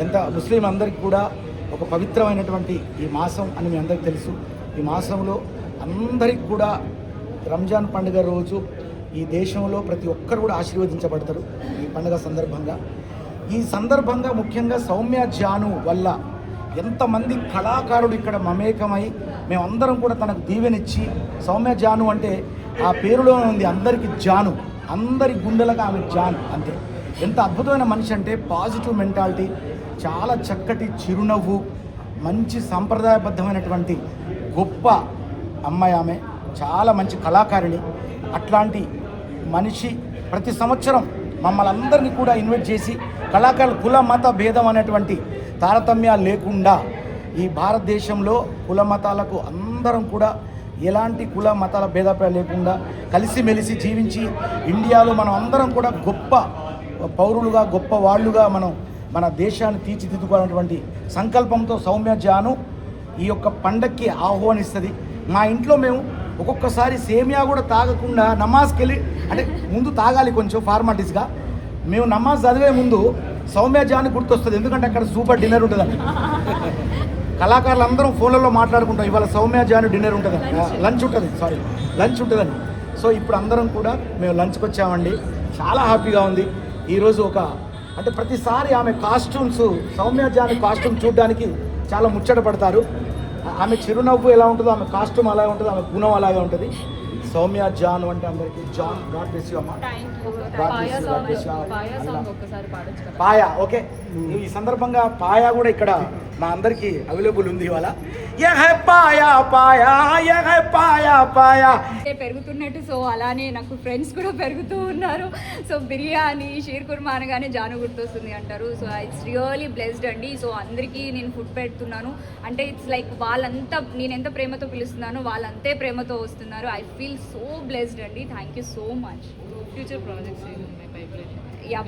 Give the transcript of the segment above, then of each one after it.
ఎంత ముస్లిం అందరికీ కూడా ఒక పవిత్రమైనటువంటి ఈ మాసం అని మీ అందరికీ తెలుసు. ఈ మాసంలో అందరికీ కూడా రంజాన్ పండుగ రోజు ఈ దేశంలో ప్రతి ఒక్కరు కూడా ఆశీర్వదించబడతారు ఈ పండుగ సందర్భంగా. ఈ సందర్భంగా ముఖ్యంగా సౌమ్య జాను వల్ల ఎంతమంది కళాకారులు ఇక్కడ మమేకమై మేమందరం కూడా తనకు దీవెనిచ్చి, సౌమ్య జాను అంటే ఆ పేరులో ఉంది అందరికీ జాను, అందరి గుండెలకు ఆమె జాన్ అంతే. ఎంత అద్భుతమైన మనిషి అంటే పాజిటివ్ మెంటాలిటీ, చాలా చక్కటి చిరునవ్వు, మంచి సాంప్రదాయబద్ధమైనటువంటి గొప్ప అమ్మాయి ఆమె, చాలా మంచి కళాకారిణి. అట్లాంటి మనిషి ప్రతి సంవత్సరం మమ్మల్ని అందరినీ కూడా ఇన్వైట్ చేసి కళాకారులు కుల మత భేదం అనేటువంటి తారతమ్యాలు లేకుండా ఈ భారతదేశంలో కుల మతాలకు అందరం కూడా ఎలాంటి కుల మతాల భేదాభిప్రాయాలు లేకుండా కలిసిమెలిసి జీవించి ఇండియాలో మనం అందరం కూడా గొప్ప పౌరులుగా గొప్ప వాళ్ళుగా మనం మన దేశాన్ని తీర్చిదిద్దుకోవాలన్నటువంటి సంకల్పంతో సౌమ్య జాను ఈ యొక్క పండక్కి ఆహ్వానిస్తుంది. మా ఇంట్లో మేము ఒక్కొక్కసారి సేమియా కూడా తాగకుండా నమాజ్కి వెళ్ళి, అంటే ముందు తాగాలి కొంచెం ఫార్మాలిటీస్గా, మేము నమాజ్ చదివే ముందు సౌమ్య జాను గుర్తొస్తుంది. ఎందుకంటే అక్కడ సూపర్ డిన్నర్ ఉంటుందని కళాకారులు అందరం ఫోన్లలో మాట్లాడుకుంటాం, ఇవాళ సౌమ్య జాను డిన్నర్ ఉంటుందని, లంచ్ ఉంటుందని. సో ఇప్పుడు అందరం కూడా మేము లంచ్కి వచ్చామండి, చాలా హ్యాపీగా ఉంది. ఈరోజు అంటే ప్రతిసారి ఆమె కాస్ట్యూమ్స్, సౌమ్య జాను కాస్ట్యూమ్ చూడడానికి చాలా ముచ్చట పడతారు. ఆమె చిరునవ్వు ఎలా ఉంటుందో ఆమె కాస్ట్యూమ్ అలాగే ఉంటుంది, ఆమె గుణం అలాగే ఉంటుంది. సౌమ్య జాను అంటే అందరికీ జాన్, గాడ్ బ్లెస్ యు అమ్మా. పాయా, ఓకే. ఈ సందర్భంగా పాయా కూడా ఇక్కడ మా అందరికీ అవైలబుల్ ఉంది ఇవాళ. పెరుగుతున్నట్టు, సో అలానే నాకు ఫ్రెండ్స్ కూడా పెరుగుతూ ఉన్నారు. సో బిర్యానీ, షీర్ కుర్మా అనగానే జాను గుర్తొస్తుంది అంటారు. సో ఇట్స్ రియలీ బ్లెస్డ్ అండి. సో అందరికీ నేను ఫుడ్ పెడుతున్నాను అంటే ఇట్స్ లైక్ వాళ్ళంతా నేను ఎంత ప్రేమతో పిలుస్తున్నానో వాళ్ళంతే ప్రేమతో వస్తున్నారు. ఐ ఫీల్ సో బ్లెస్డ్ అండి. Thank you so much. Future projects ఉన్నాయి పైప్లైన్?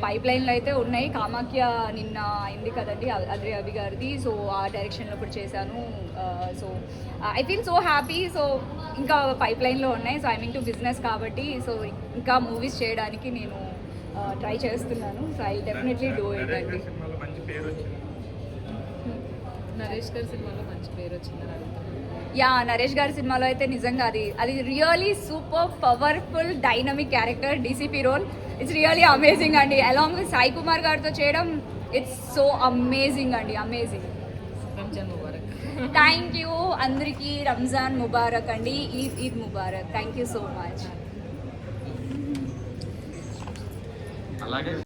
పైప్లైన్లో అయితే ఉన్నాయి. కామాఖ్య నిన్న అయింది కదండి, అద్రి అభి గారిది. సో ఆ డైరెక్షన్లో కూడా చేశాను. So I feel so happy. So ఇంకా పైప్లైన్లో ఉన్నాయి. So I mean to business కాబట్టి సో ఇంకా మూవీస్ చేయడానికి నేను ట్రై చేస్తున్నాను. So I definitely do it అండి. నరేష్ గారి సినిమాలో మంచి పేరు వచ్చిందని అడుగుతాను. నరేష్ గారి సినిమాలో అయితే నిజంగా అది really super powerful dynamic character, DCP role. It's really amazing అండి. అలాంగ్ విత్ సాయి కుమార్ గారితో చేయడం ఇట్స్ సో అమేజింగ్ అండి, అమేజింగ్. రంజాన్ ముబారక్. థ్యాంక్ యూ అందరికీ. రంజాన్ ముబారక్ అండి, ఈద్ ముబారక్. Thank you so much. అలాగే